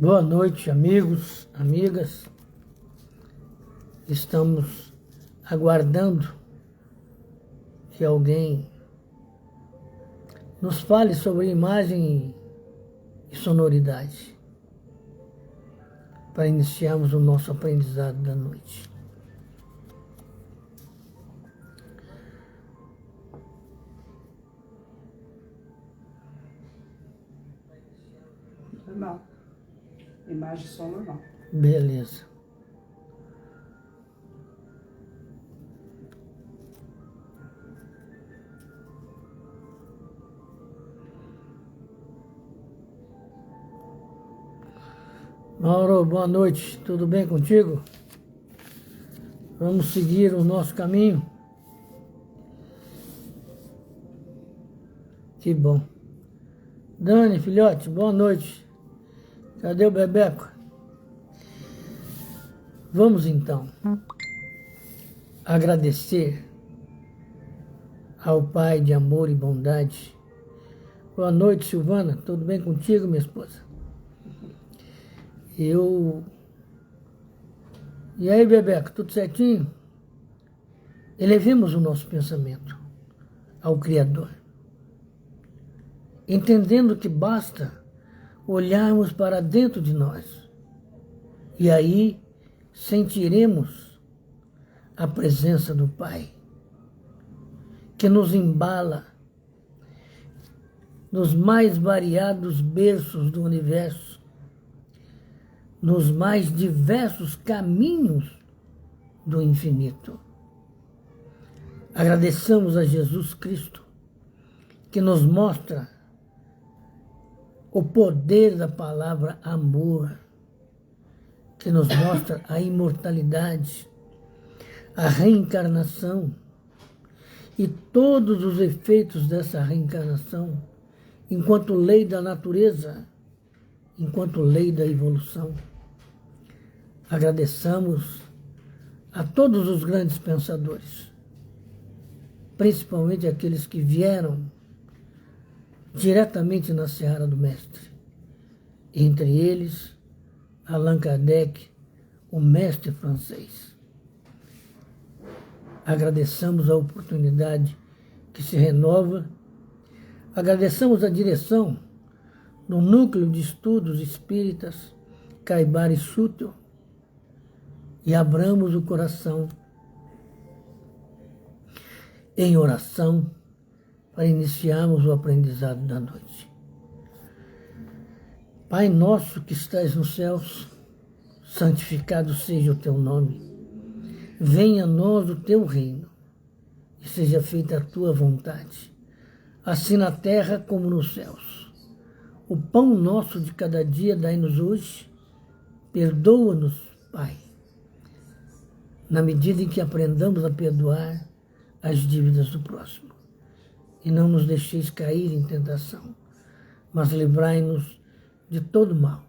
Boa noite, amigos, amigas. Estamos aguardando que alguém nos fale sobre imagem e sonoridade para iniciarmos o nosso aprendizado da noite. Normal. Imagem só normal. Beleza. Mauro, boa noite. Tudo bem contigo? Vamos seguir o nosso caminho? Que bom. Dani, filhote, boa noite. Cadê o Bebeco? Vamos então agradecer ao Pai de amor e bondade. Boa noite, Silvana. Tudo bem contigo, minha esposa? E aí, Bebeco, tudo certinho? Elevemos o nosso pensamento ao Criador, entendendo que basta olharmos para dentro de nós e aí sentiremos a presença do Pai, que nos embala nos mais variados berços do universo, nos mais diversos caminhos do infinito. Agradeçamos a Jesus Cristo, que nos mostra o poder da palavra amor, que nos mostra a imortalidade, a reencarnação e todos os efeitos dessa reencarnação, enquanto lei da natureza, enquanto lei da evolução. Agradeçamos a todos os grandes pensadores, principalmente aqueles que vieram diretamente na seara do Mestre. Entre eles, Allan Kardec, o mestre francês. Agradeçamos a oportunidade que se renova, agradeçamos a direção do Núcleo de Estudos Espíritas Caibara e Schuttel e abramos o coração em oração para iniciarmos o aprendizado da noite. Pai nosso que estás nos céus, santificado seja o teu nome. Venha a nós o teu reino e seja feita a tua vontade, assim na terra como nos céus. O pão nosso de cada dia dai-nos hoje. Perdoa-nos, Pai, na medida em que aprendamos a perdoar as dívidas do próximo. E não nos deixeis cair em tentação, mas livrai-nos de todo mal,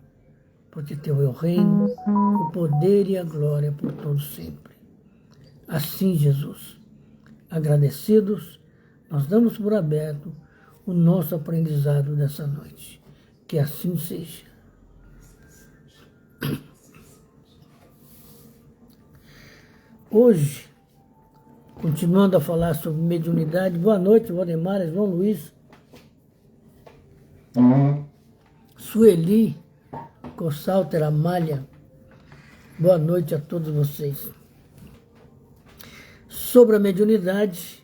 porque teu é o reino, o poder e a glória por todos sempre. Assim, Jesus, agradecidos, nós damos por aberto o nosso aprendizado dessa noite. Que assim seja. Hoje, continuando a falar sobre mediunidade, boa noite, Valdemar, João Luiz, Sueli, Cossalter, Amália, boa noite a todos vocês. Sobre a mediunidade,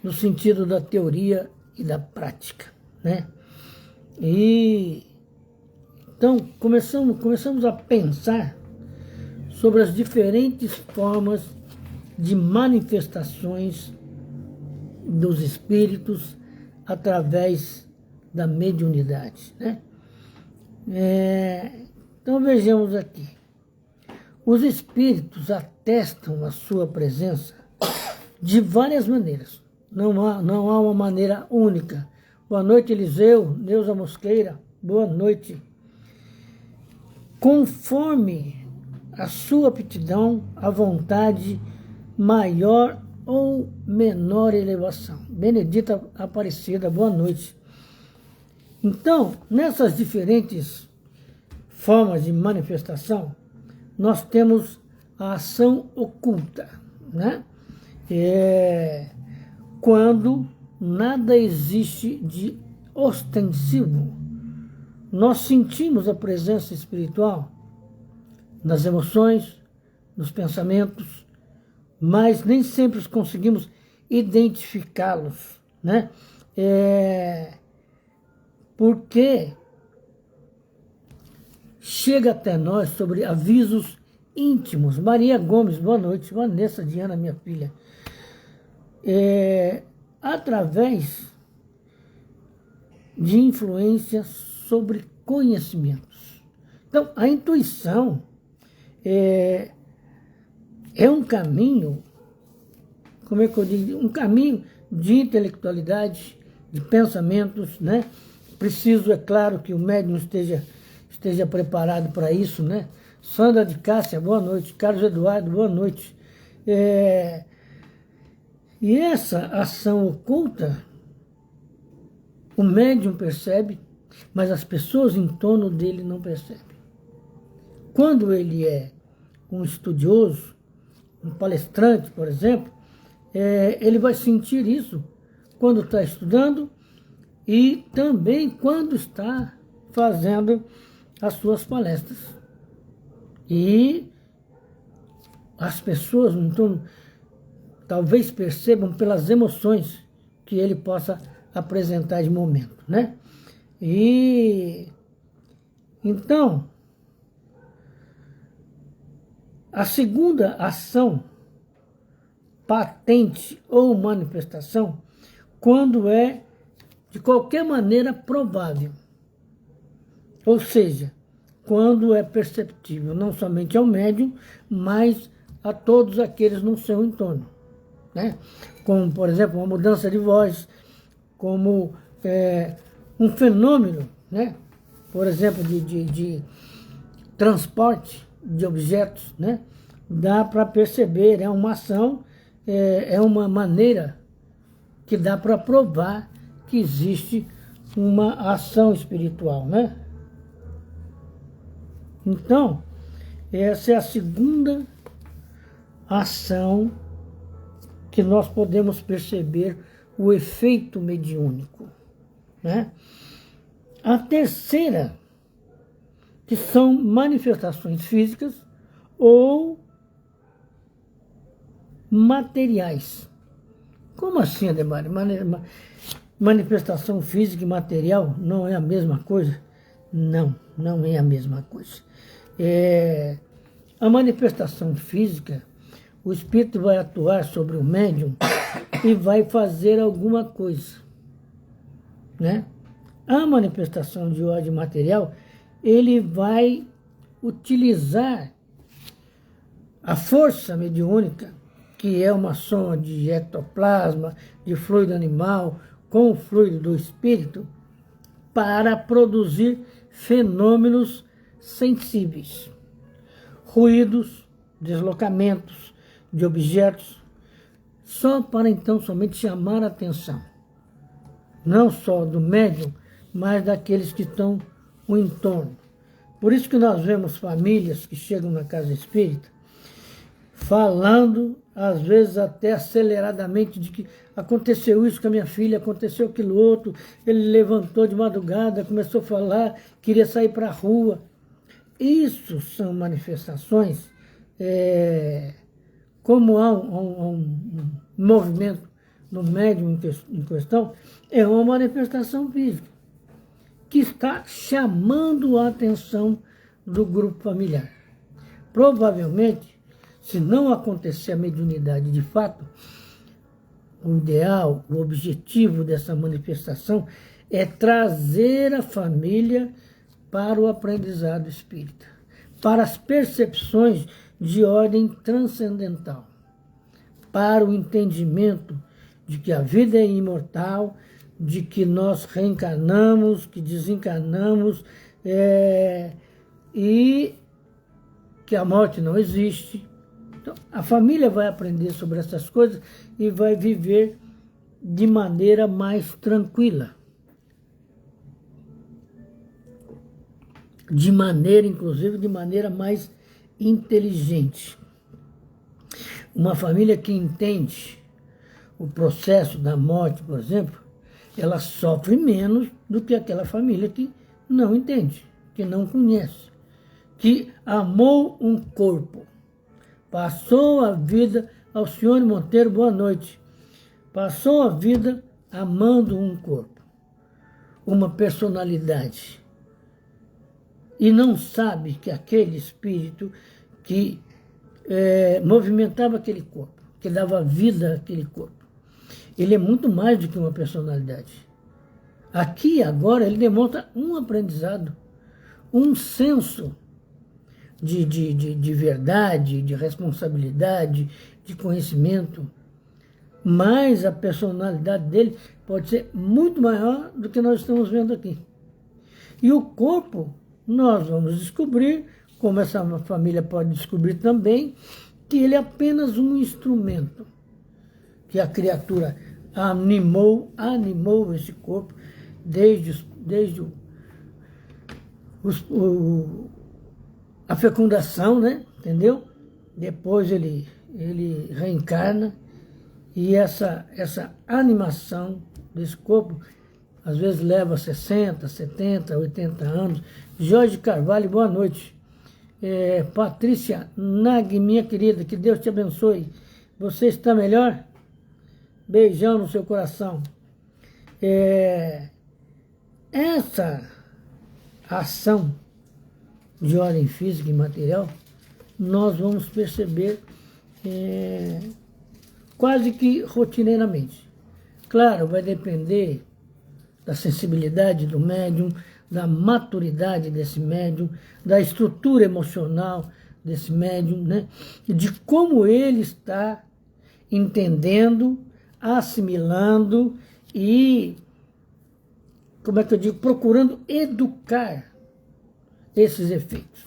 no sentido da teoria e da prática, né? E então começamos a pensar sobre as diferentes formas de manifestações dos espíritos através da mediunidade, né? Então vejamos aqui. Os espíritos atestam a sua presença de várias maneiras. Não há uma maneira única. Boa noite, Eliseu, Neuza Mosqueira, boa noite. Conforme a sua aptidão, a vontade, maior ou menor elevação. Benedita Aparecida, boa noite. Então, nessas diferentes formas de manifestação, nós temos a ação oculta, né? Quando nada existe de ostensivo, nós sentimos a presença espiritual nas emoções, nos pensamentos, mas nem sempre conseguimos identificá-los, né? Porque chega até nós sobre avisos íntimos. Maria Gomes, boa noite. Vanessa Diana, minha filha. Através de influências sobre conhecimentos. Então, a intuição é um caminho, como é que eu digo? Um caminho de intelectualidade, de pensamentos, né? Preciso, é claro, que o médium esteja preparado para isso, né? Sandra de Cássia, boa noite. Carlos Eduardo, boa noite. E essa ação oculta, o médium percebe, mas as pessoas em torno dele não percebem. Quando ele é um estudioso, um palestrante, por exemplo, ele vai sentir isso quando está estudando e também quando está fazendo as suas palestras. E as pessoas no entorno talvez percebam pelas emoções que ele possa apresentar de momento, né? E então, a segunda ação patente ou manifestação, quando é de qualquer maneira provável, ou seja, quando é perceptível não somente ao médium, mas a todos aqueles no seu entorno, né? Como, por exemplo, uma mudança de voz, como um fenômeno, né? Por exemplo, de transporte de objetos, né? Dá para perceber, é uma ação, é uma maneira que dá para provar que existe uma ação espiritual, né? Então, essa é a segunda ação que nós podemos perceber o efeito mediúnico, né? A terceira, que são manifestações físicas ou materiais. Como assim, Ademar? Manifestação física e material não é a mesma coisa? Não, não é a mesma coisa. A manifestação física, o espírito vai atuar sobre o médium e vai fazer alguma coisa, né? A manifestação de ordem material, ele vai utilizar a força mediúnica, que é uma soma de ectoplasma, de fluido animal, com o fluido do espírito, para produzir fenômenos sensíveis. Ruídos, deslocamentos de objetos, só para então somente chamar a atenção, não só do médium, mas daqueles que estão no entorno. Por isso que nós vemos famílias que chegam na casa espírita falando, às vezes até aceleradamente, de que aconteceu isso com a minha filha, aconteceu aquilo outro, ele levantou de madrugada, começou a falar, queria sair para a rua. Isso são manifestações, como há um movimento no médium em questão, é uma manifestação física, que está chamando a atenção do grupo familiar. Provavelmente, se não acontecer a mediunidade de fato, o ideal, o objetivo dessa manifestação é trazer a família para o aprendizado espírita, para as percepções de ordem transcendental, para o entendimento de que a vida é imortal, de que nós reencarnamos, que desencarnamos, e que a morte não existe. Então, a família vai aprender sobre essas coisas e vai viver de maneira mais tranquila. inclusive, de maneira mais inteligente. Uma família que entende o processo da morte, por exemplo, ela sofre menos do que aquela família que não entende, que não conhece, que amou um corpo, passou a vida, Alcione Monteiro, boa noite, passou a vida amando um corpo, uma personalidade, e não sabe que aquele espírito que movimentava aquele corpo, que dava vida àquele corpo, ele é muito mais do que uma personalidade. Aqui agora ele demonstra um aprendizado, um senso de verdade, de responsabilidade, de conhecimento, mas a personalidade dele pode ser muito maior do que nós estamos vendo aqui. E o corpo, nós vamos descobrir, como essa família pode descobrir também, que ele é apenas um instrumento, que a criatura animou esse corpo desde a fecundação, né? Entendeu? Depois ele reencarna, e essa animação desse corpo às vezes leva 60, 70, 80 anos. Jorge Carvalho, boa noite. Patrícia Nag, minha querida, que Deus te abençoe. Você está melhor? Beijão no seu coração. Essa ação de ordem física e material, nós vamos perceber quase que rotineiramente. Claro, vai depender da sensibilidade do médium, da maturidade desse médium, da estrutura emocional desse médium, né? De como ele está entendendo, assimilando e, como é que eu digo, procurando educar esses efeitos.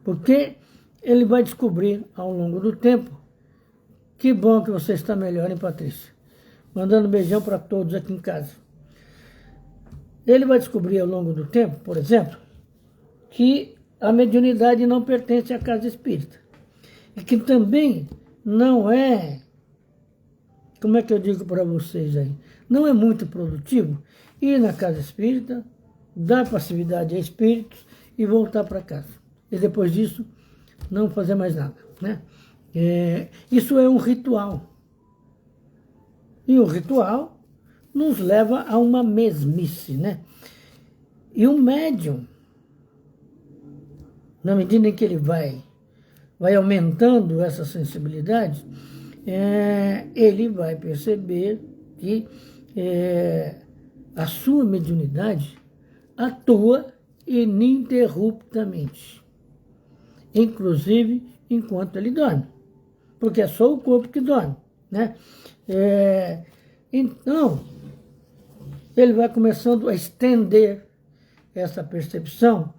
Porque ele vai descobrir ao longo do tempo. Que bom que você está melhor, hein, Patrícia? Mandando um beijão para todos aqui em casa. Ele vai descobrir ao longo do tempo, por exemplo, que a mediunidade não pertence à casa espírita. E que também não é, como é que eu digo para vocês aí, não é muito produtivo ir na casa espírita, dar passividade a espíritos e voltar para casa. E depois disso, não fazer mais nada, né? Isso é um ritual. E o ritual nos leva a uma mesmice, né? E o médium, na medida em que ele vai aumentando essa sensibilidade, ele vai perceber que a sua mediunidade atua ininterruptamente, inclusive enquanto ele dorme, porque é só o corpo que dorme, né? Então, ele vai começando a estender essa percepção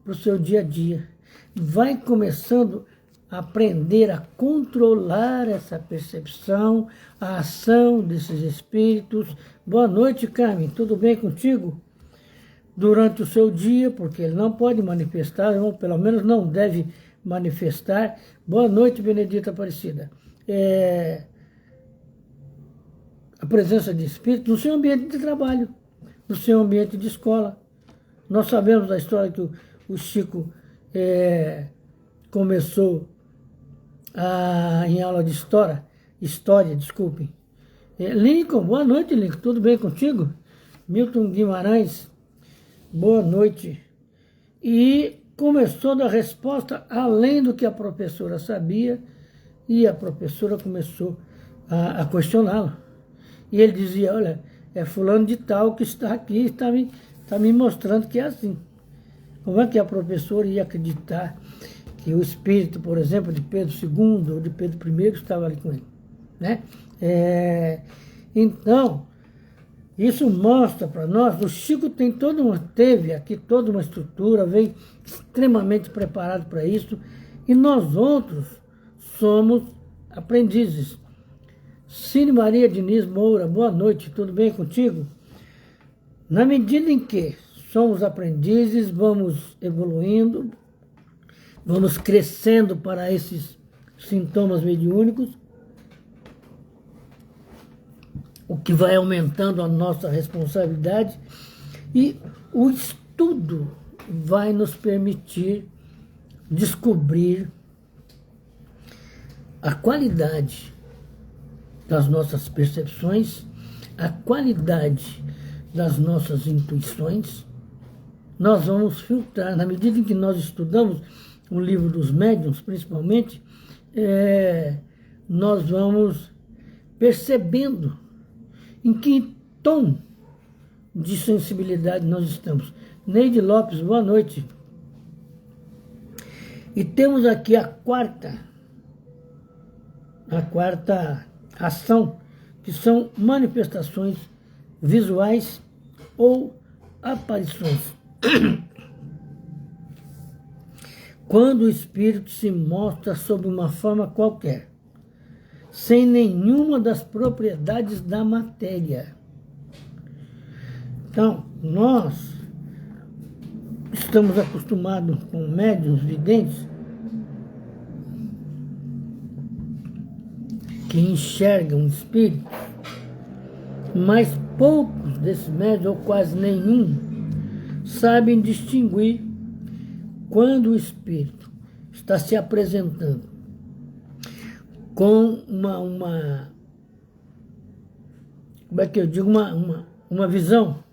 para o seu dia a dia, vai começando a aprender a controlar essa percepção, a ação desses espíritos. Boa noite, Carmen, tudo bem contigo? Durante o seu dia, porque ele não pode manifestar, ou pelo menos não deve manifestar. Boa noite, Benedita Aparecida. A presença de espírito no seu ambiente de trabalho, no seu ambiente de escola. Nós sabemos da história que o Chico começou em aula de história, desculpem. Lincoln, boa noite, Lincoln, tudo bem contigo? Milton Guimarães, boa noite. E começou da resposta além do que a professora sabia, e a professora começou a questioná-lo. E ele dizia, olha, é fulano de tal que está aqui, está me mostrando que é assim. Como é que a professora ia acreditar que o espírito, por exemplo, de Pedro II ou de Pedro I estava ali com ele, né? Então, isso mostra para nós, o Chico teve aqui toda uma estrutura, veio extremamente preparado para isso, e nós outros somos aprendizes. Cine Maria Diniz Moura, boa noite, tudo bem contigo? Na medida em que somos aprendizes, vamos evoluindo, vamos crescendo para esses sintomas mediúnicos, o que vai aumentando a nossa responsabilidade, e o estudo vai nos permitir descobrir a qualidade das nossas percepções, a qualidade das nossas intuições. Nós vamos filtrar, na medida em que nós estudamos o livro dos médiuns, principalmente, nós vamos percebendo em que tom de sensibilidade nós estamos. Neide Lopes, boa noite. E temos aqui a quarta ação, que são manifestações visuais ou aparições. Quando o espírito se mostra sob uma forma qualquer, sem nenhuma das propriedades da matéria. Então, nós estamos acostumados com médiuns videntes que enxergam espíritos, mas poucos desses médiuns, ou quase nenhum, sabem distinguir quando o espírito está se apresentando com como é que eu digo, uma visão,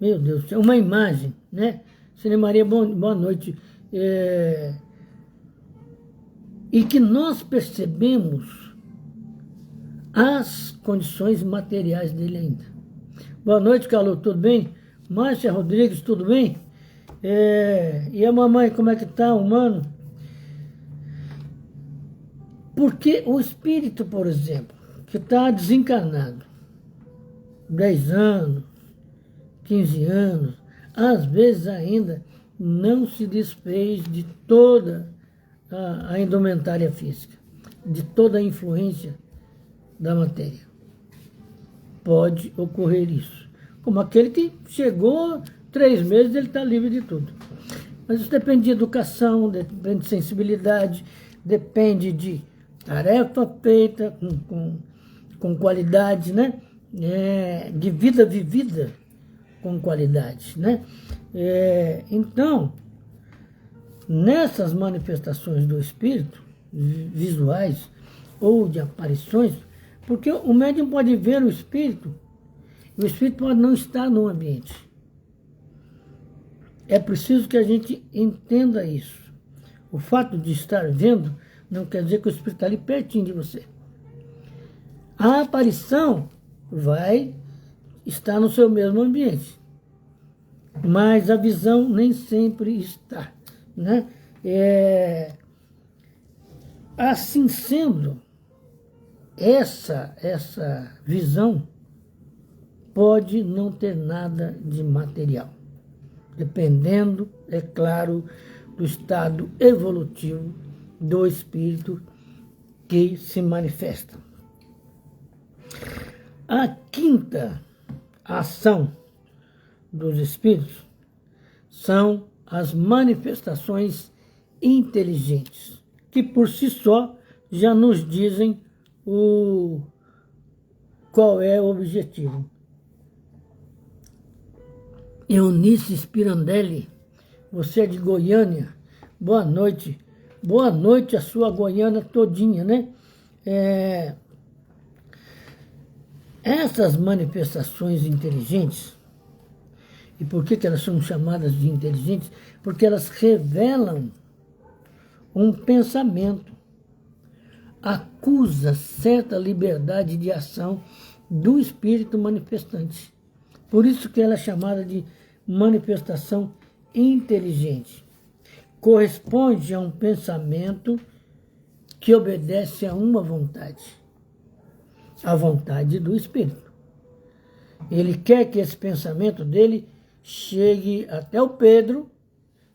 meu Deus, uma imagem, né? Cine Maria, boa noite. E que nós percebemos as condições materiais dele ainda. Boa noite, Calô, tudo bem? Márcia Rodrigues, tudo bem? E a mamãe, como é que tá, humano? Porque o espírito, por exemplo, que está desencarnado, 10 anos, 15 anos, às vezes ainda não se desfez de toda a indumentária física, de toda a influência da matéria. Pode ocorrer isso. Como aquele que chegou 3 meses, ele está livre de tudo. Mas isso depende de educação, depende de sensibilidade, depende de tarefa feita com qualidade, né? De vida vivida com qualidade, né? Então, nessas manifestações do espírito, visuais ou de aparições, porque o médium pode ver o espírito pode não estar no ambiente. É preciso que a gente entenda isso. O fato de estar vendo não quer dizer que o espírito está ali pertinho de você. A aparição vai estar no seu mesmo ambiente, mas a visão nem sempre está, né? Assim sendo, essa visão pode não ter nada de material, dependendo, é claro, do estado evolutivo do espírito que se manifesta. A quinta ação dos espíritos são as manifestações inteligentes, que por si só já nos dizem qual é o objetivo. Eunice Spirandelli, você é de Goiânia, boa noite. Boa noite a sua Goiânia todinha, né? Essas manifestações inteligentes, e por que elas são chamadas de inteligentes? Porque elas revelam um pensamento, acusa certa liberdade de ação do espírito manifestante. Por isso que ela é chamada de manifestação inteligente. Corresponde a um pensamento que obedece a uma vontade, a vontade do espírito. Ele quer que esse pensamento dele chegue até o Pedro,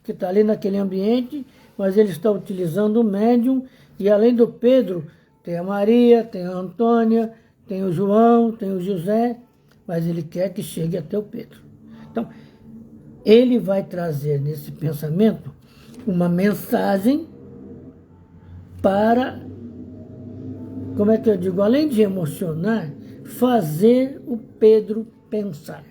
que está ali naquele ambiente, mas ele está utilizando o médium, e além do Pedro, tem a Maria, tem a Antônia, tem o João, tem o José, mas ele quer que chegue até o Pedro. Então, ele vai trazer nesse pensamento uma mensagem para, como é que eu digo, além de emocionar, fazer o Pedro pensar.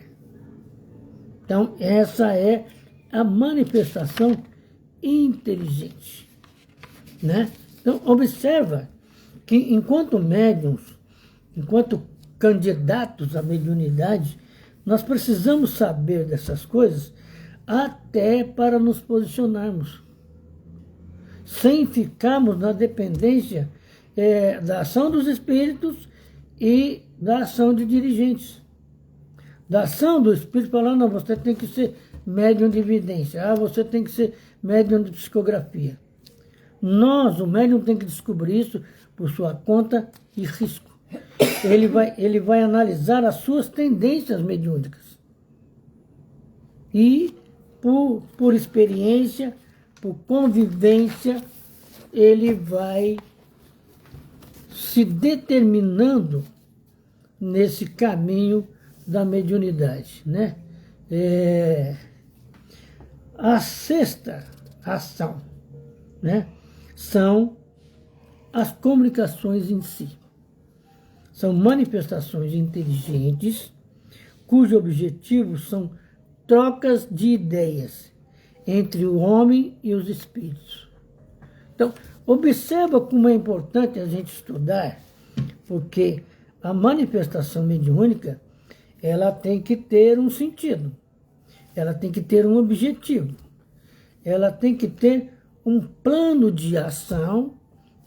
Então, essa é a manifestação inteligente, né? Então, observa que enquanto médiums, enquanto candidatos à mediunidade, nós precisamos saber dessas coisas até para nos posicionarmos, sem ficarmos na dependência da ação dos espíritos e da ação de dirigentes. Da ação do espírito, falar, não, você tem que ser médium de evidência, você tem que ser médium de psicografia. Nós, o médium, tem que descobrir isso por sua conta e risco. Ele vai analisar as suas tendências mediúnicas. E, por experiência, por convivência, ele vai se determinando nesse caminho da mediunidade, né? A sexta ação, né, são as comunicações em si. São manifestações inteligentes cujo objetivo são trocas de ideias entre o homem e os espíritos. Então, observa como é importante a gente estudar, porque a manifestação mediúnica, ela tem que ter um sentido, ela tem que ter um objetivo, ela tem que ter um plano de ação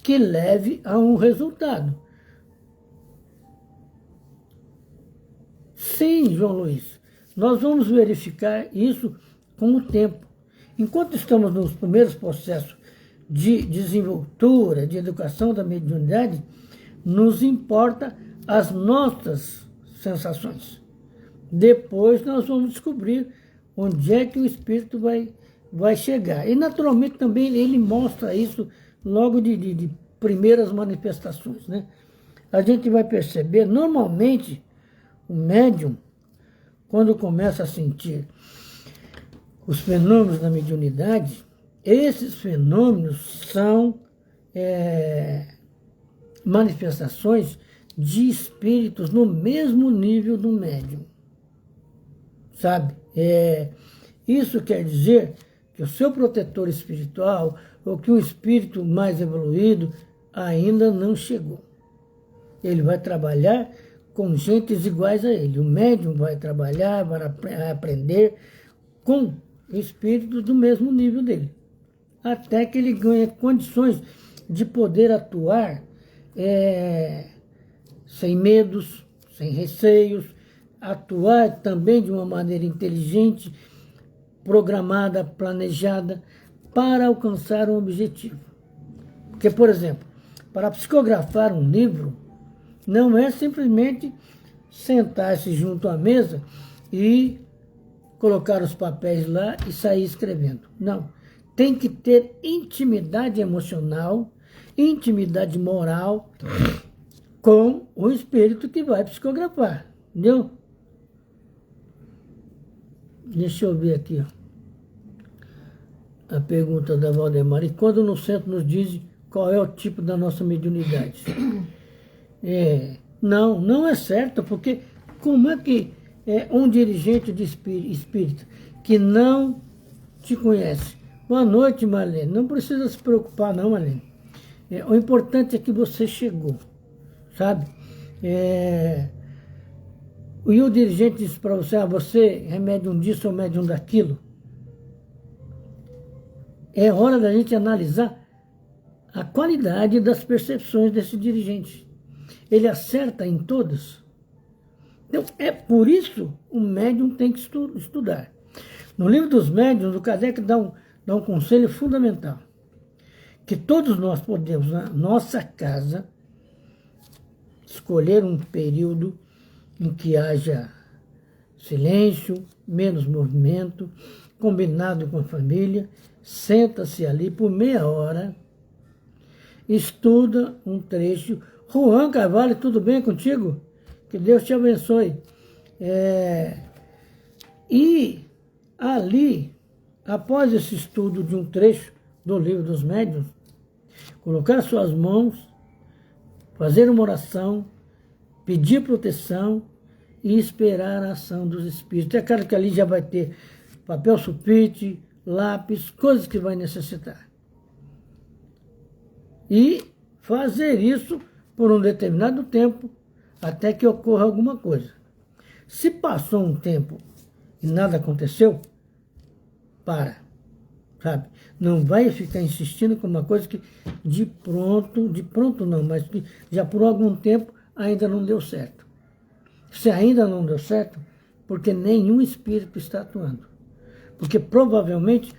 que leve a um resultado. Sim, João Luiz, nós vamos verificar isso com o tempo. Enquanto estamos nos primeiros processos de desenvoltura, de educação da mediunidade, nos importa as nossas sensações. Depois nós vamos descobrir onde é que o espírito vai chegar. E naturalmente também ele mostra isso logo de primeiras manifestações, né? A gente vai perceber, normalmente, o médium, quando começa a sentir os fenômenos da mediunidade, esses fenômenos são manifestações de espíritos no mesmo nível do médium, sabe? Isso quer dizer que o seu protetor espiritual ou que um espírito mais evoluído ainda não chegou. Ele vai trabalhar com gentes iguais a ele. O médium vai trabalhar, vai aprender com espíritos do mesmo nível dele, até que ele ganhe condições de poder atuar sem medos, sem receios, atuar também de uma maneira inteligente, programada, planejada, para alcançar um objetivo. Porque, por exemplo, para psicografar um livro, não é simplesmente sentar-se junto à mesa e colocar os papéis lá e sair escrevendo. Não. Tem que ter intimidade emocional, intimidade moral com o espírito que vai psicografar. Entendeu? Deixa eu ver aqui, ó. A pergunta da Valdemar. E quando no centro nos diz qual é o tipo da nossa mediunidade? Não é certo, porque como é que um dirigente de espírita que não te conhece? Boa noite, Marlene. Não precisa se preocupar, não, Marlene. O importante é que você chegou, sabe? E o dirigente disse para você, você é médium disso ou médium daquilo. É hora da gente analisar a qualidade das percepções desse dirigente. Ele acerta em todas. Então, por isso o médium tem que estudar. No livro dos médiuns, o Kardec dá um conselho fundamental, que todos nós podemos, na nossa casa, escolher um período em que haja silêncio, menos movimento, combinado com a família, senta-se ali por meia hora, estuda um trecho. Juan Carvalho, tudo bem contigo? Que Deus te abençoe. E ali, após esse estudo de um trecho do Livro dos Médiuns, colocar suas mãos, fazer uma oração, pedir proteção e esperar a ação dos espíritos. É claro que ali já vai ter papel sulfite, lápis, coisas que vai necessitar. E fazer isso por um determinado tempo, até que ocorra alguma coisa. Se passou um tempo e nada aconteceu, sabe? Não vai ficar insistindo com uma coisa que de pronto não, mas que já por algum tempo ainda não deu certo. Se ainda não deu certo, porque nenhum espírito está atuando. Porque provavelmente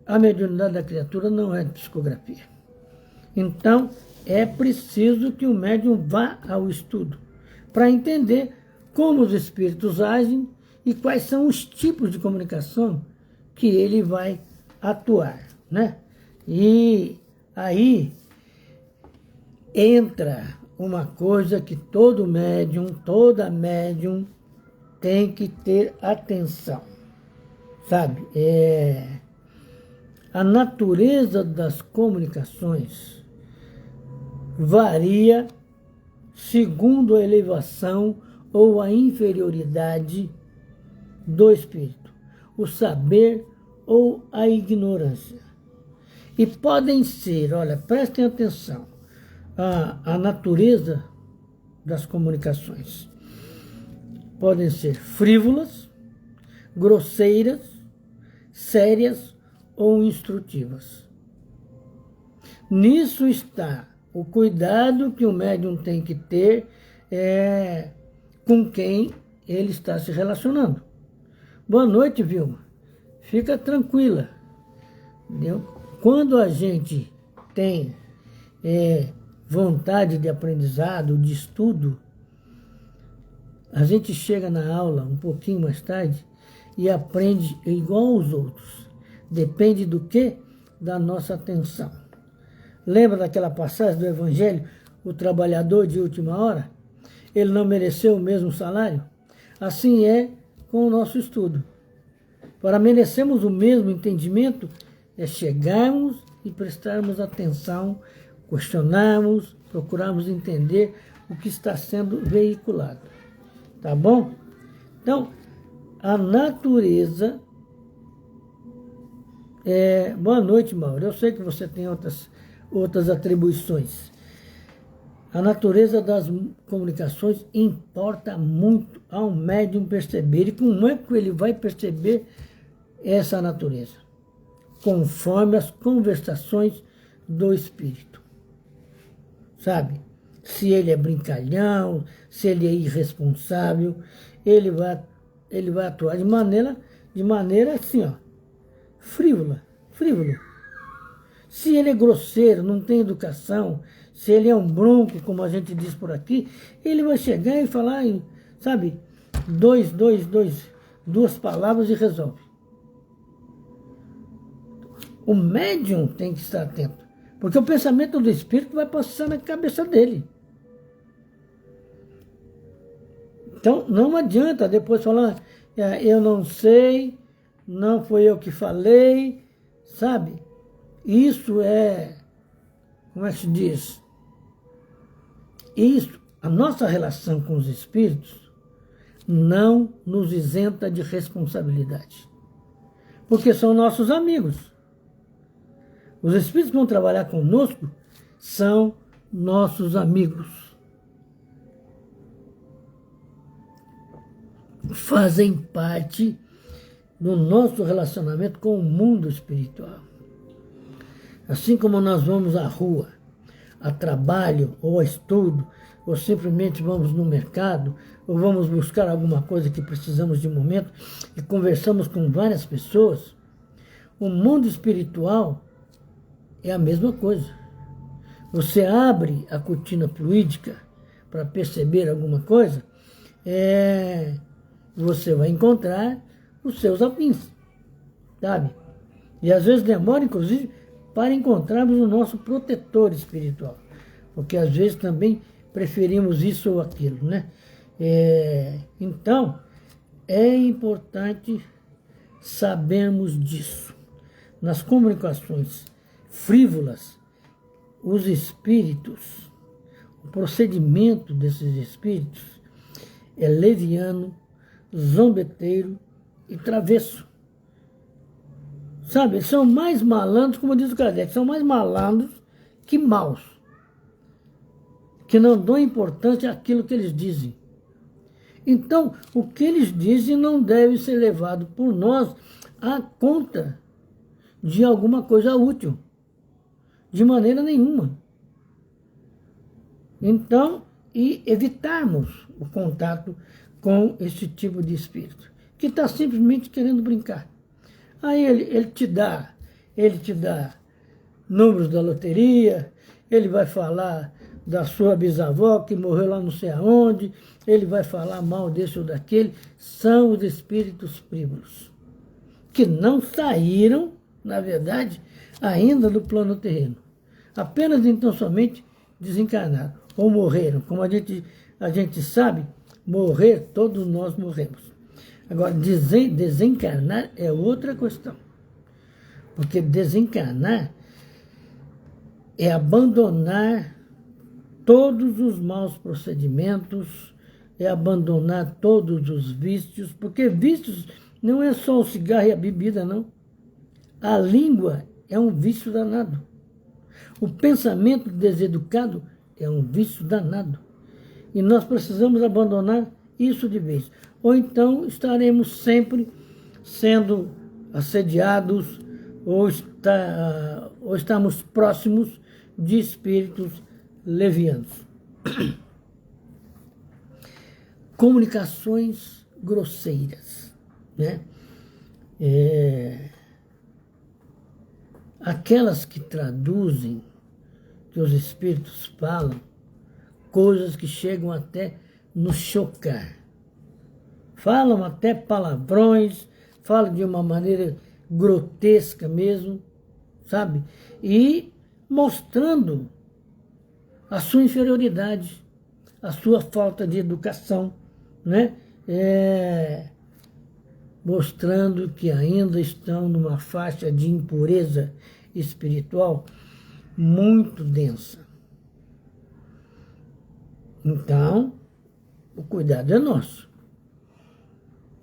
a mediunidade da criatura não é de psicografia. Então, é preciso que o médium vá ao estudo para entender como os espíritos agem e quais são os tipos de comunicação que ele vai atuar, né? E aí entra uma coisa que todo médium, toda médium tem que ter atenção, sabe? A natureza das comunicações varia segundo a elevação ou a inferioridade do espírito, o saber ou a ignorância. E podem ser, olha, prestem atenção, a natureza das comunicações. Podem ser frívolas, grosseiras, sérias ou instrutivas. Nisso está o cuidado que o médium tem que ter com quem ele está se relacionando. Boa noite, Vilma. Fica tranquila. Entendeu? Quando a gente tem vontade de aprendizado, de estudo, a gente chega na aula um pouquinho mais tarde e aprende igual aos outros. Depende do quê? Da nossa atenção. Lembra daquela passagem do Evangelho? O trabalhador de última hora? Ele não mereceu o mesmo salário? Assim é com o nosso estudo. Para merecermos o mesmo entendimento, é chegarmos e prestarmos atenção, questionarmos, procurarmos entender o que está sendo veiculado. Tá bom? Então, a natureza... Boa noite, Mauro. Eu sei que você tem outras atribuições. A natureza das comunicações importa muito ao médium perceber. E como é que ele vai perceber essa natureza? Conforme as conversações do espírito. Sabe? Se ele é brincalhão, se ele é irresponsável, ele vai atuar de maneira assim, ó, frívolo. Se ele é grosseiro, não tem educação, se ele é um bronco, como a gente diz por aqui, ele vai chegar e falar, sabe, duas palavras e resolve. O médium tem que estar atento, porque o pensamento do espírito vai passar na cabeça dele. Então, não adianta depois falar, eu não sei, não foi eu que falei, sabe? Isso como é que se diz? Isso, a nossa relação com os espíritos não nos isenta de responsabilidade. Porque são nossos amigos. Os espíritos que vão trabalhar conosco são nossos amigos. Fazem parte do nosso relacionamento com o mundo espiritual. Assim como nós vamos à rua, a trabalho ou a estudo, ou simplesmente vamos no mercado, ou vamos buscar alguma coisa que precisamos de um momento e conversamos com várias pessoas, o mundo espiritual é a mesma coisa. Você abre a cortina fluídica para perceber alguma coisa, você vai encontrar os seus afins, sabe? E às vezes demora, inclusive, para encontrarmos o nosso protetor espiritual. Porque às vezes também preferimos isso ou aquilo, né? Então, é importante sabermos disso. Nas comunicações frívolas, os espíritos, o procedimento desses espíritos é leviano, zombeteiro e travesso. Sabe, eles são mais malandros, como diz o Kardec, são mais malandros que maus, que não dão importância àquilo que eles dizem. Então, o que eles dizem não deve ser levado por nós à conta de alguma coisa útil, de maneira nenhuma. Então, e evitarmos o contato com esse tipo de espírito, que está simplesmente querendo brincar. Aí ele te dá números da loteria, ele vai falar da sua bisavó que morreu lá não sei aonde, ele vai falar mal desse ou daquele. São os espíritos frívolos, que não saíram, na verdade, ainda do plano terreno. Apenas então somente desencarnaram, ou morreram. Como a gente sabe, morrer, todos nós morremos. Agora, desencarnar é outra questão. Porque desencarnar é abandonar todos os maus procedimentos, é abandonar todos os vícios, porque vícios não é só o cigarro e a bebida, não. A língua é um vício danado. O pensamento deseducado é um vício danado. E nós precisamos abandonar isso de vez. Ou então estaremos sempre sendo assediados ou estamos próximos de espíritos levianos. Comunicações grosseiras, né? Aquelas que traduzem, que os espíritos falam, coisas que chegam até nos chocar. Falam até palavrões, falam de uma maneira grotesca mesmo, sabe? E mostrando a sua inferioridade, a sua falta de educação, né? Mostrando que ainda estão numa faixa de impureza espiritual muito densa. Então, o cuidado é nosso.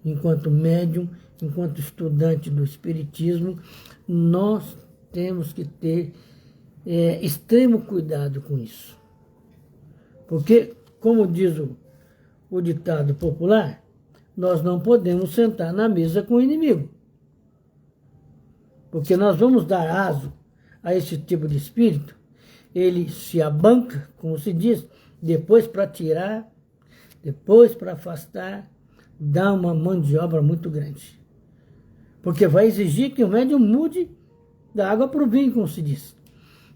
Enquanto médium, enquanto estudante do espiritismo, nós temos que ter extremo cuidado com isso. Porque, como diz o ditado popular, nós não podemos sentar na mesa com o inimigo. Porque nós vamos dar aso a esse tipo de espírito, ele se abanca, como se diz, depois para tirar, depois para afastar, dá uma mão de obra muito grande. Porque vai exigir que o médium mude da água para o vinho, como se diz.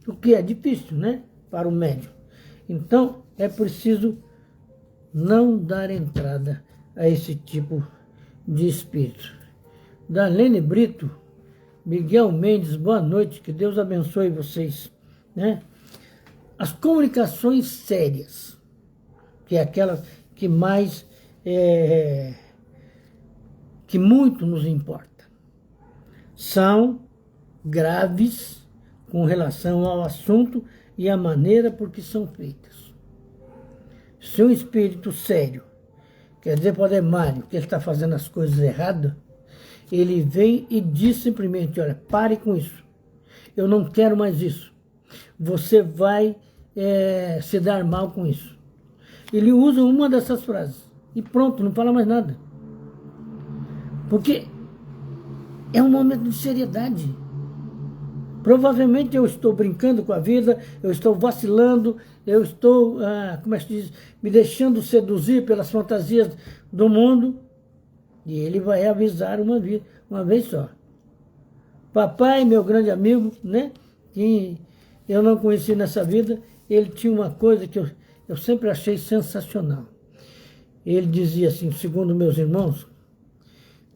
O que é difícil, né, para o médium. Então, é preciso não dar entrada a esse tipo de espírito. Darlene Brito, Miguel Mendes, boa noite, que Deus abençoe vocês, né? As comunicações sérias, que é aquela que mais, que muito nos importa, são graves com relação ao assunto e à maneira por que são feitas. Se um espírito sério quer dizer para o Demário que ele está fazendo as coisas erradas, ele vem e diz simplesmente, olha, pare com isso, eu não quero mais isso, você vai se dar mal com isso. Ele usa uma dessas frases e pronto, não fala mais nada. Porque é um momento de seriedade. Provavelmente eu estou brincando com a vida, eu estou vacilando, eu estou, como é que se diz, me deixando seduzir pelas fantasias do mundo. E ele vai avisar uma vez só. Papai, meu grande amigo, né, que eu não conheci nessa vida, ele tinha uma coisa que eu sempre achei sensacional. Ele dizia assim, segundo meus irmãos,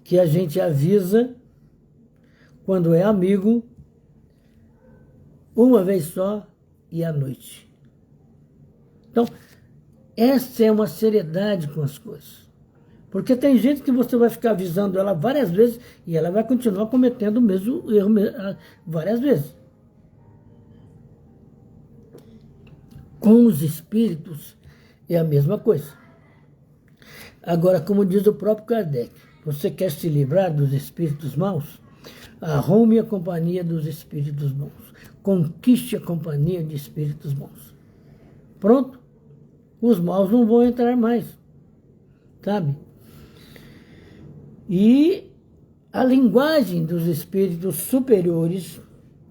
que a gente avisa quando é amigo uma vez só e à noite. Então, Essa é uma seriedade com as coisas. Porque tem gente que você vai ficar avisando ela várias vezes e ela vai continuar cometendo o mesmo erro várias vezes. Com os espíritos é a mesma coisa. Agora, como diz o próprio Kardec, você quer se livrar dos espíritos maus? Arrume a companhia dos espíritos bons. Conquiste a companhia de espíritos bons. Pronto. Os maus não vão entrar mais. Sabe? E a linguagem dos espíritos superiores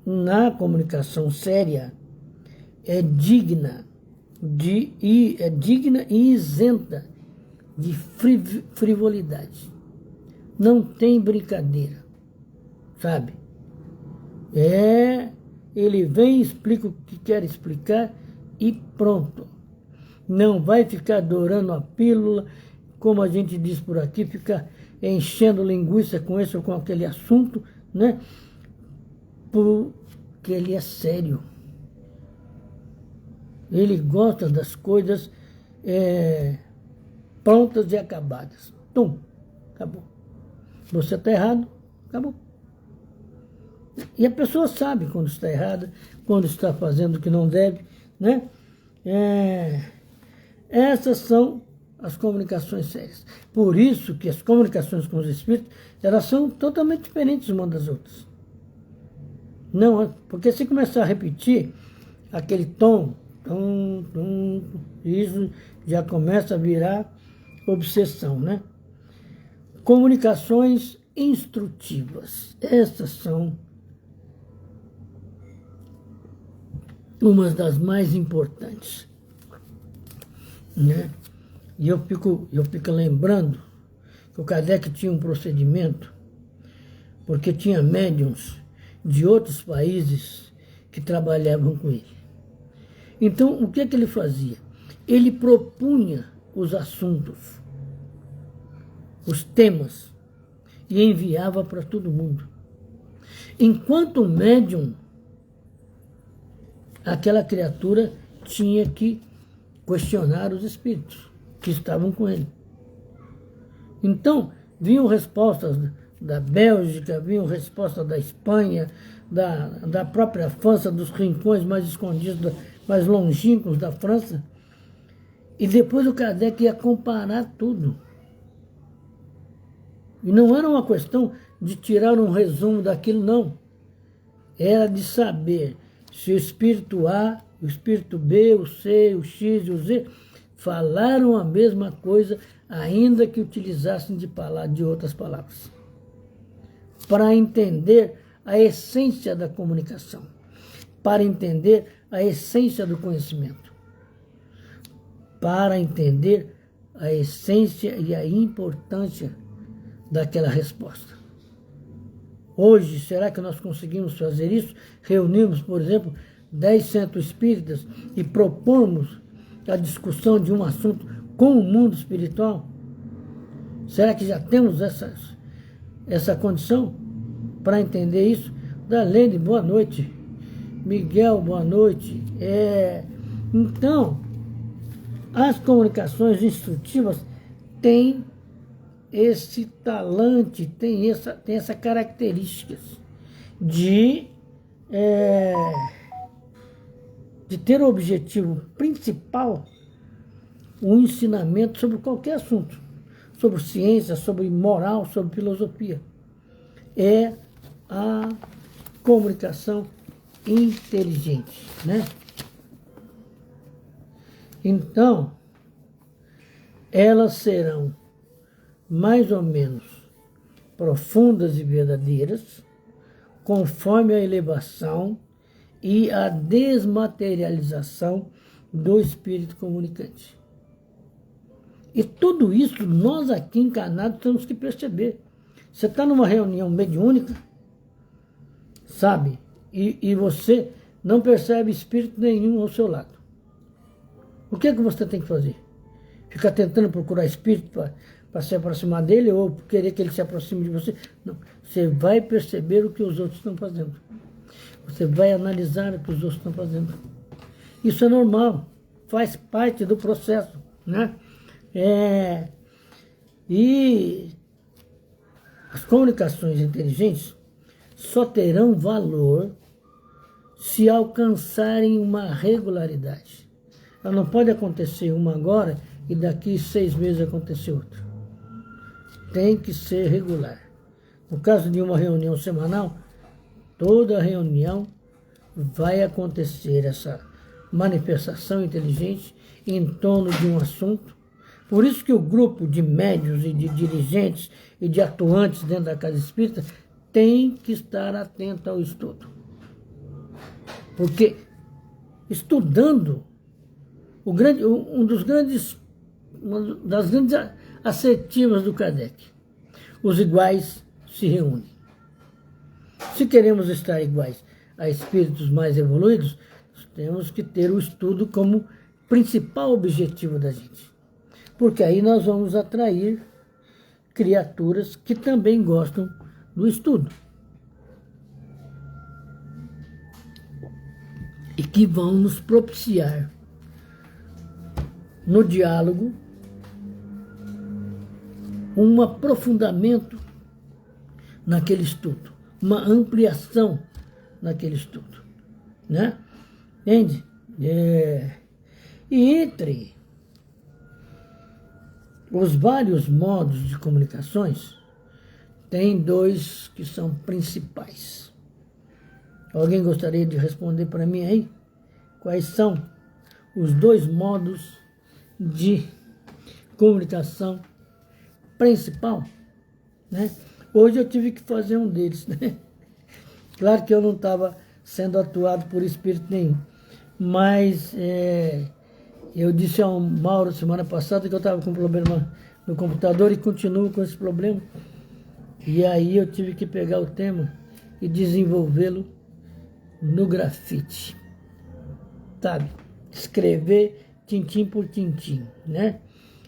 na comunicação séria é digna e isenta de frivolidade. Não tem brincadeira, sabe? Ele vem, explica o que quer explicar e pronto. Não vai ficar dourando a pílula, como a gente diz por aqui, ficar enchendo linguiça com esse ou com aquele assunto, né? Porque ele é sério. Ele gosta das coisas prontas e acabadas. Tum, acabou. Você está errado, acabou. E a pessoa sabe quando está errada, quando está fazendo o que não deve, né? Essas são as comunicações sérias. Por isso que as comunicações com os espíritos, elas são totalmente diferentes umas das outras. Não, porque se começar a repetir aquele tom, isso já começa a virar obsessão, né? Comunicações instrutivas. Essas são umas das mais importantes, né? E eu fico lembrando que o Kardec tinha um procedimento, porque tinha médiuns de outros países que trabalhavam com ele. Então, o que ele fazia? Ele propunha os assuntos, os temas, e enviava para todo mundo. Enquanto o médium, aquela criatura tinha que questionar os espíritos que estavam com ele. Então, vinham respostas da Bélgica, vinham respostas da Espanha, da própria França, dos rincões mais escondidos, mais longínquos da França. E depois o Kardec ia comparar tudo. E não era uma questão de tirar um resumo daquilo, não. Era de saber se o espírito A, o espírito B, o C, o X e o Z falaram a mesma coisa, ainda que utilizassem de outras palavras. Para entender a essência da comunicação, para entender a essência do conhecimento, para entender a essência e a importância daquela resposta. Hoje, será que nós conseguimos fazer isso? Reunimos, por exemplo, 10 centros espíritas e propomos a discussão de um assunto com o mundo espiritual? Será que já temos essa condição para entender isso? Darlene, boa noite. Miguel, boa noite. Então, as comunicações instrutivas têm esse talante, tem essa característica de ter o objetivo principal um ensinamento sobre qualquer assunto, sobre ciência, sobre moral, sobre filosofia. É a comunicação inteligente, né? Então, elas serão mais ou menos profundas e verdadeiras, conforme a elevação e a desmaterialização do espírito comunicante. E tudo isso nós aqui encarnados temos que perceber. Você está numa reunião mediúnica, sabe? E você não percebe espírito nenhum ao seu lado. O que é que você tem que fazer? Ficar tentando procurar espírito para se aproximar dele ou querer que ele se aproxime de você? Não. Você vai perceber o que os outros estão fazendo. Você vai analisar o que os outros estão fazendo. Isso é normal, faz parte do processo, né? E as comunicações inteligentes só terão valor se alcançarem uma regularidade. Ela não pode acontecer uma agora e daqui 6 meses acontecer outra. Tem que ser regular. No caso de uma reunião semanal, toda reunião vai acontecer essa manifestação inteligente em torno de um assunto. Por isso que o grupo de médiuns e de dirigentes e de atuantes dentro da casa espírita tem que estar atento ao estudo. Porque estudando, uma das grandes assertivas do Kardec, os iguais se reúnem. Se queremos estar iguais a espíritos mais evoluídos, temos que ter o estudo como principal objetivo da gente. Porque aí nós vamos atrair criaturas que também gostam do estudo. E que vão nos propiciar no diálogo um aprofundamento naquele estudo, uma ampliação naquele estudo, né? Entende? E entre os vários modos de comunicações, tem 2 que são principais. Alguém gostaria de responder para mim aí? Quais são os 2 modos de comunicação principal, né? Hoje eu tive que fazer um deles, né? Claro que eu não estava sendo atuado por espírito nenhum, mas eu disse ao Mauro semana passada que eu estava com um problema no computador e continuo com esse problema. E aí eu tive que pegar o tema e desenvolvê-lo no grafite, sabe? Escrever tintim por tintim, né?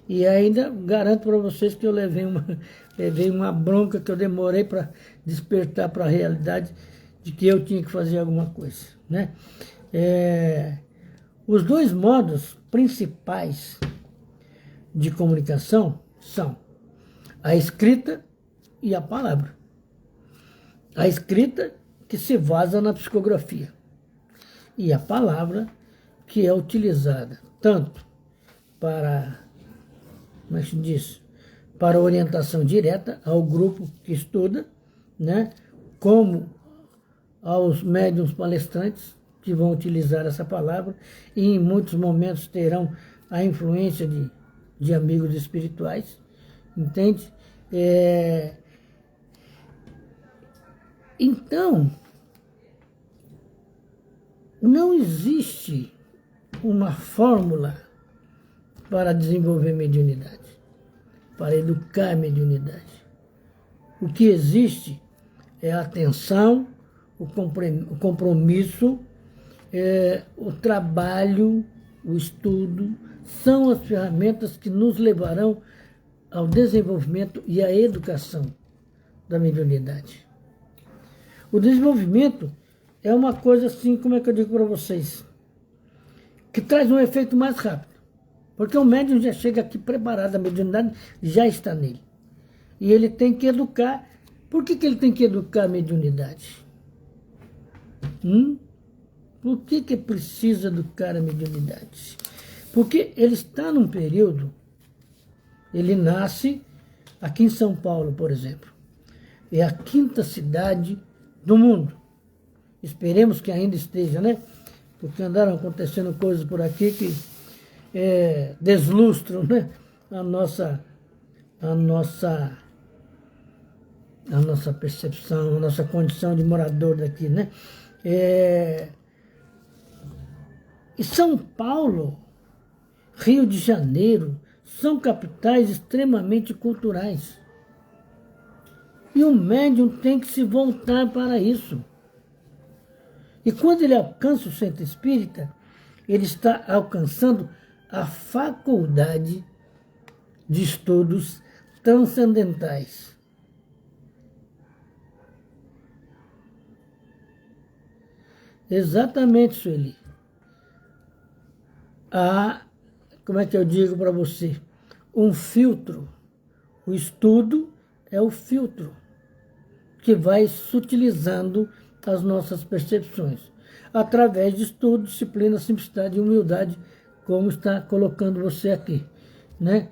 E ainda garanto para vocês que eu levei uma bronca, que eu demorei para despertar para a realidade de que eu tinha que fazer alguma coisa, né? Os 2 modos principais de comunicação são a escrita e a palavra. A escrita, que se vaza na psicografia, e a palavra, que é utilizada tanto para, como é que se diz, para orientação direta ao grupo que estuda, né, como aos médiuns palestrantes que vão utilizar essa palavra e em muitos momentos terão a influência de amigos espirituais, entende? Então, não existe uma fórmula para desenvolver mediunidade, para educar a mediunidade. O que existe é a atenção, o compromisso, o trabalho, o estudo, são as ferramentas que nos levarão ao desenvolvimento e à educação da mediunidade. O desenvolvimento é uma coisa assim, como é que eu digo para vocês, que traz um efeito mais rápido. Porque o médium já chega aqui preparado, a mediunidade já está nele. E ele tem que educar. Por que ele tem que educar a mediunidade? Por que precisa educar a mediunidade? Porque ele está num período, ele nasce aqui em São Paulo, por exemplo. É a 5ª cidade do mundo. Esperemos que ainda esteja, né? Porque andaram acontecendo coisas por aqui que deslustram, né? a nossa percepção, a nossa condição de morador daqui, né? E São Paulo, Rio de Janeiro, são capitais extremamente culturais. E o médium tem que se voltar para isso. E quando ele alcança o centro espírita, ele está alcançando a faculdade de estudos transcendentais. Exatamente, Sueli. como é que eu digo para você, um filtro. O estudo é o filtro que vai sutilizando as nossas percepções, através de estudo, disciplina, simplicidade e humildade, como está colocando você aqui, né?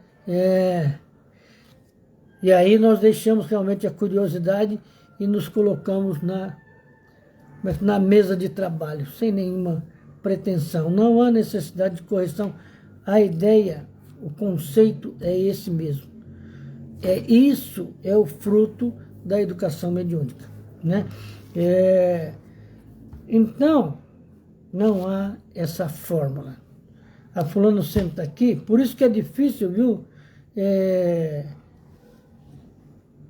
E aí nós deixamos realmente a curiosidade e nos colocamos na mesa de trabalho, sem nenhuma pretensão. Não há necessidade de correção. A ideia, o conceito é esse mesmo. Isso é o fruto da educação mediúnica, né? Então, não há essa fórmula. A fulano sempre está aqui, por isso que é difícil, viu?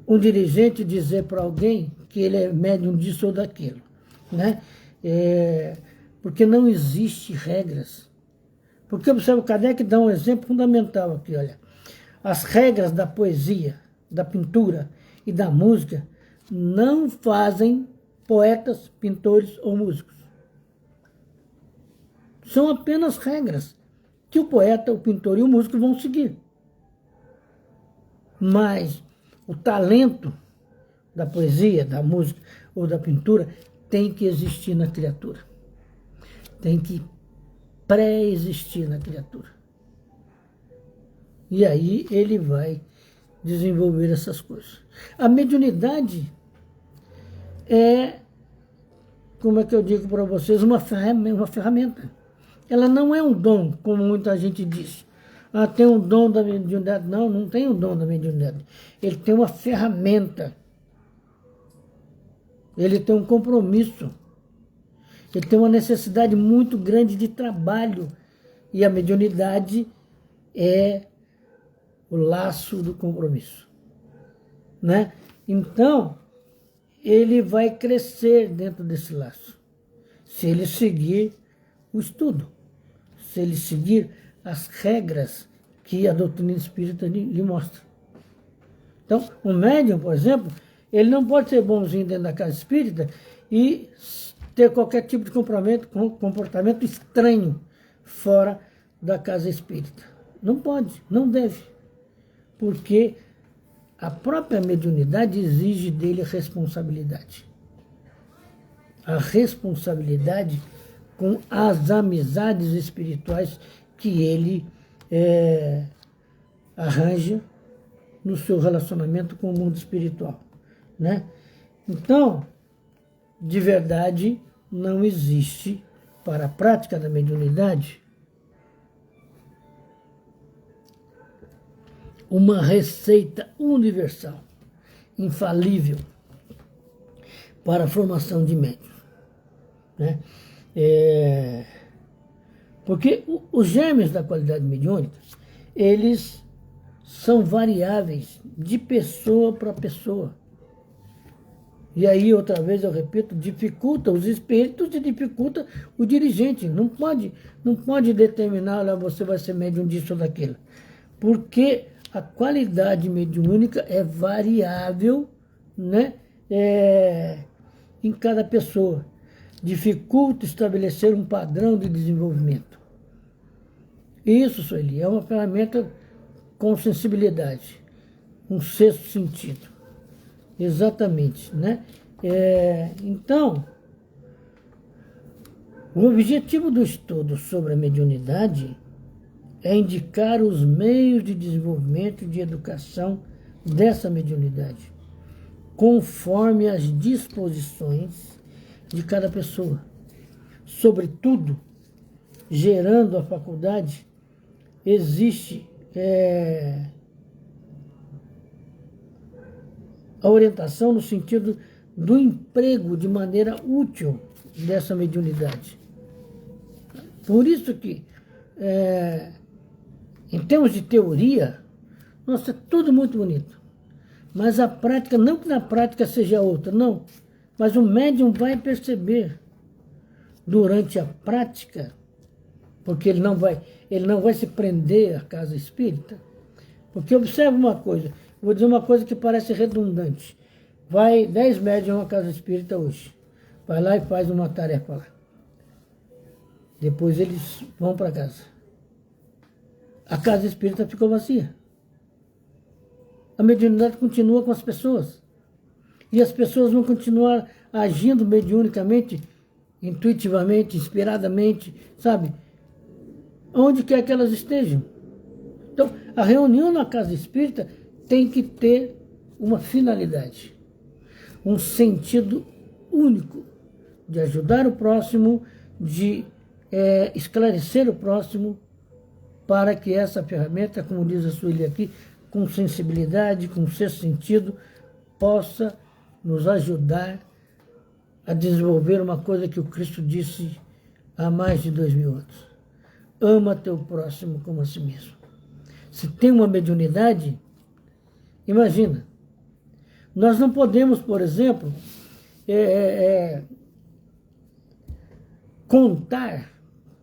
Um dirigente dizer para alguém que ele é médium disso ou daquilo, né? Porque não existe regras. Porque observa, o Kardec dá um exemplo fundamental aqui, olha. As regras da poesia, da pintura e da música não fazem poetas, pintores ou músicos. São apenas regras que o poeta, o pintor e o músico vão seguir. Mas o talento da poesia, da música ou da pintura tem que existir na criatura. Tem que pré-existir na criatura. E aí ele vai desenvolver essas coisas. A mediunidade é, como é que eu digo para vocês, uma ferramenta. Ela não é um dom, como muita gente diz. Tem um dom da mediunidade. Não, não tem um dom da mediunidade. Ele tem uma ferramenta. Ele tem um compromisso. Ele tem uma necessidade muito grande de trabalho. E a mediunidade é o laço do compromisso, né? Então, ele vai crescer dentro desse laço, se ele seguir o estudo, se ele seguir as regras que a doutrina espírita lhe mostra. Então, o médium, por exemplo, ele não pode ser bonzinho dentro da casa espírita e ter qualquer tipo de comportamento estranho fora da casa espírita. Não pode, não deve. Porque a própria mediunidade exige dele responsabilidade. A responsabilidade com as amizades espirituais que ele arranja no seu relacionamento com o mundo espiritual, né? Então, de verdade, não existe para a prática da mediunidade uma receita universal, infalível, para a formação de médiuns, né? Porque os germes da qualidade mediúnica, eles são variáveis de pessoa para pessoa. E aí, outra vez, eu repito, dificulta os espíritos e dificulta o dirigente. Não pode determinar, olha, você vai ser médium disso ou daquilo. Porque a qualidade mediúnica é variável, né, em cada pessoa. Dificulta estabelecer um padrão de desenvolvimento. Isso, Sueli, é uma ferramenta com sensibilidade, um sexto sentido. Exatamente, né? Então, o objetivo do estudo sobre a mediunidade é indicar os meios de desenvolvimento e de educação dessa mediunidade, conforme as disposições de cada pessoa. Sobretudo, gerando a faculdade, existe a orientação no sentido do emprego de maneira útil dessa mediunidade. Por isso que, em termos de teoria, nossa, é tudo muito bonito. Mas a prática, não que na prática seja outra, não. Mas o médium vai perceber durante a prática, porque ele não vai se prender à casa espírita. Porque observa uma coisa, vou dizer uma coisa que parece redundante. Vai 10 médiums a uma casa espírita hoje. Vai lá e faz uma tarefa lá. Depois eles vão para casa. a casa espírita ficou vazia. A mediunidade continua com as pessoas. E as pessoas vão continuar agindo mediunicamente, intuitivamente, inspiradamente, sabe? Onde quer que elas estejam. Então, a reunião na casa espírita tem que ter uma finalidade, um sentido único de ajudar o próximo, de esclarecer o próximo, para que essa ferramenta, como diz a Sueli aqui, com sensibilidade, com sexto sentido, possa nos ajudar a desenvolver uma coisa que o Cristo disse há mais de 2000 anos. Ama teu próximo como a si mesmo. Se tem uma mediunidade, imagina, nós não podemos, por exemplo, contar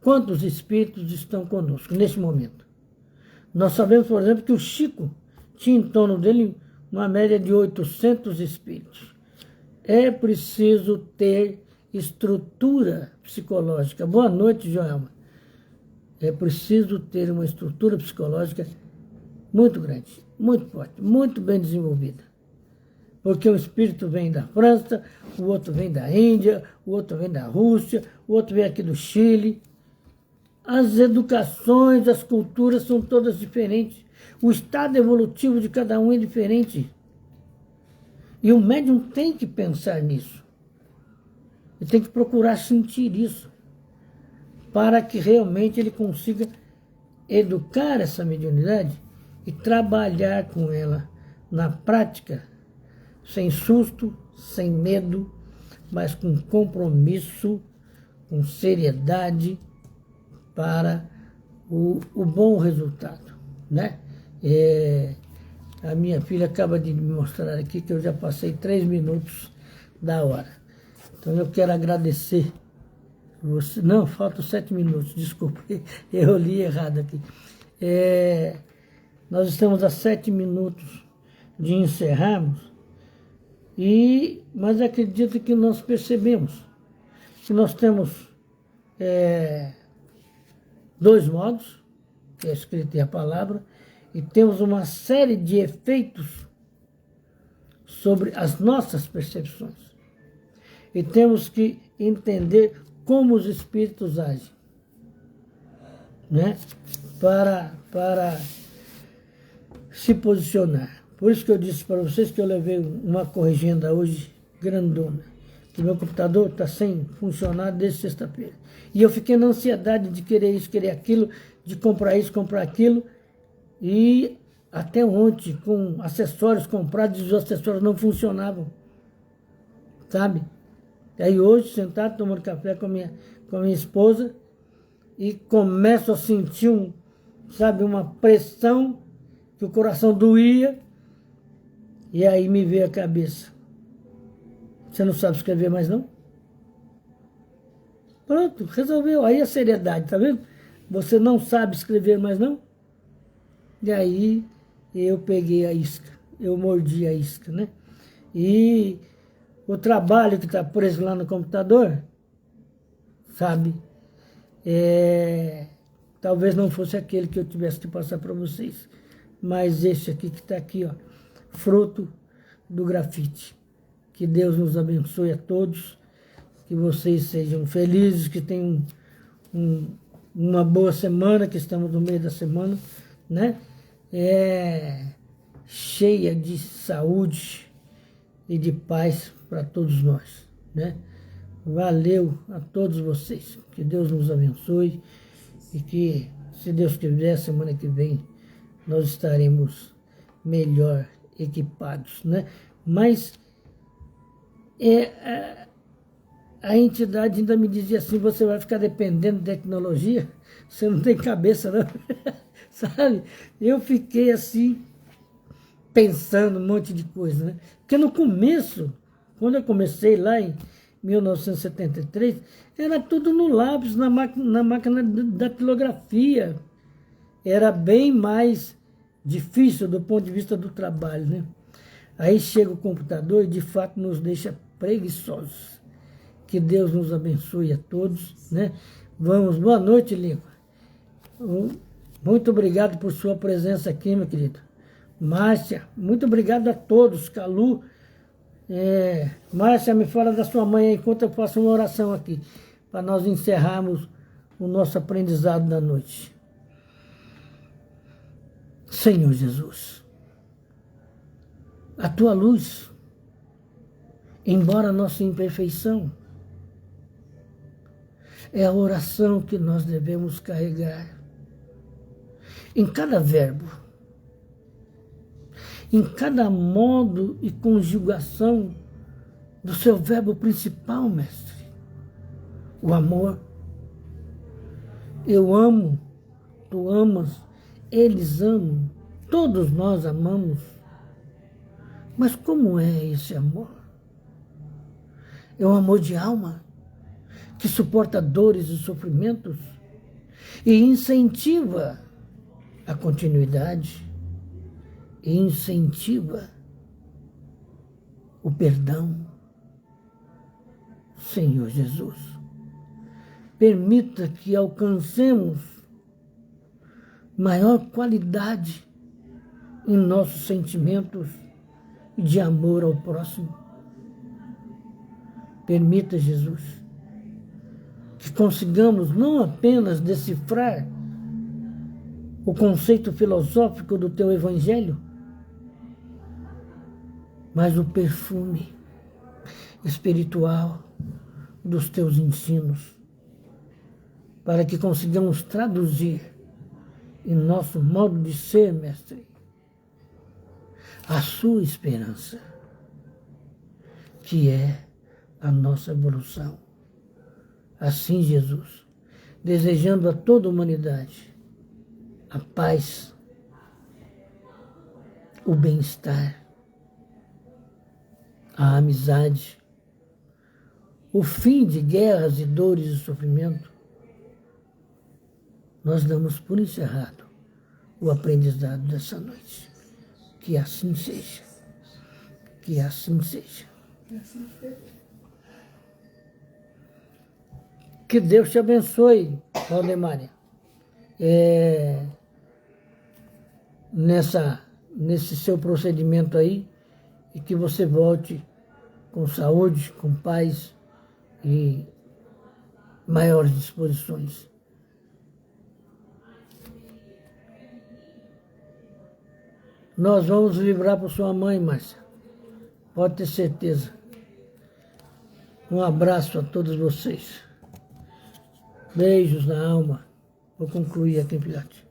quantos espíritos estão conosco nesse momento. Nós sabemos, por exemplo, que o Chico tinha em torno dele uma média de 800 espíritos. É preciso ter estrutura psicológica. Boa noite, Joelma. É preciso ter uma estrutura psicológica muito grande, muito forte, muito bem desenvolvida. Porque um espírito vem da França, o outro vem da Índia, o outro vem da Rússia, o outro vem aqui do Chile. As educações, as culturas são todas diferentes. O estado evolutivo de cada um é diferente. E o médium tem que pensar nisso. Ele tem que procurar sentir isso, para que realmente ele consiga educar essa mediunidade e trabalhar com ela na prática, sem susto, sem medo, mas com compromisso, com seriedade, para o bom resultado, né? A minha filha acaba de me mostrar aqui que eu já passei 3 minutos da hora. Então eu quero agradecer você. Não, faltam 7 minutos, desculpe, eu li errado aqui. Nós estamos a 7 minutos de encerrarmos, mas acredito que nós percebemos que nós temos 2 modos, que é a escrita e a palavra, e temos uma série de efeitos sobre as nossas percepções. E temos que entender como os espíritos agem, né? Para se posicionar. Por isso que eu disse para vocês que eu levei uma corrigenda hoje grandona, que meu computador está sem funcionar desde sexta-feira. E eu fiquei na ansiedade de querer isso, querer aquilo, de comprar isso, comprar aquilo. E até ontem, com acessórios comprados, os acessórios não funcionavam. Sabe? Aí hoje, sentado, tomando café com a minha esposa, e começo a sentir uma pressão, que o coração doía, e aí me veio a cabeça. Você não sabe escrever mais, não? Pronto, resolveu. Aí a seriedade, tá vendo? Você não sabe escrever mais, não? E aí eu peguei a isca, eu mordi a isca, né? E o trabalho que está preso lá no computador, sabe? Talvez não fosse aquele que eu tivesse que passar para vocês, mas esse aqui que está aqui, ó, fruto do grafite. Que Deus nos abençoe a todos, que vocês sejam felizes, que tenham uma boa semana, que estamos no meio da semana, né? Cheia de saúde e de paz para todos nós, né? Valeu a todos vocês, que Deus nos abençoe e que, se Deus quiser, semana que vem nós estaremos melhor equipados, né? Mas a entidade ainda me dizia assim: você vai ficar dependendo de tecnologia? Você não tem cabeça, não? Sabe? Eu fiquei assim, pensando um monte de coisa, né? Porque no começo, quando eu comecei lá em 1973, era tudo no lápis, na máquina da datilografia. Era bem mais difícil do ponto de vista do trabalho, né? Aí chega o computador e de fato nos deixa preguiçosos. Que Deus nos abençoe a todos, né? Vamos, boa noite, Lincoln. Muito obrigado por sua presença aqui, meu querido. Márcia, muito obrigado a todos. Calu, Márcia, me fala da sua mãe enquanto eu faço uma oração aqui, para nós encerrarmos o nosso aprendizado da noite. Senhor Jesus, a tua luz, embora a nossa imperfeição, é a oração que nós devemos carregar em cada verbo, em cada modo e conjugação do seu verbo principal, mestre, o amor. Eu amo, tu amas, eles amam, todos nós amamos. Mas como é esse amor? É um amor de alma, que suporta dores e sofrimentos e incentiva a continuidade, e incentiva o perdão. Senhor Jesus, permita que alcancemos maior qualidade em nossos sentimentos de amor ao próximo. Permita, Jesus, que consigamos não apenas decifrar o conceito filosófico do teu evangelho, mas o perfume espiritual dos teus ensinos, para que consigamos traduzir em nosso modo de ser, mestre, a sua esperança, que é a nossa evolução. Assim, Jesus, desejando a toda a humanidade a paz, o bem-estar, a amizade, o fim de guerras e dores e sofrimento, nós damos por encerrado o aprendizado dessa noite. Que assim seja. Que assim seja. Que Deus te abençoe, Valdemária. Nesse seu procedimento aí, e que você volte com saúde, com paz e maiores disposições. Nós vamos vibrar por sua mãe, Márcia. Pode ter certeza. Um abraço a todos vocês. Beijos na alma. Vou concluir aqui, filhote.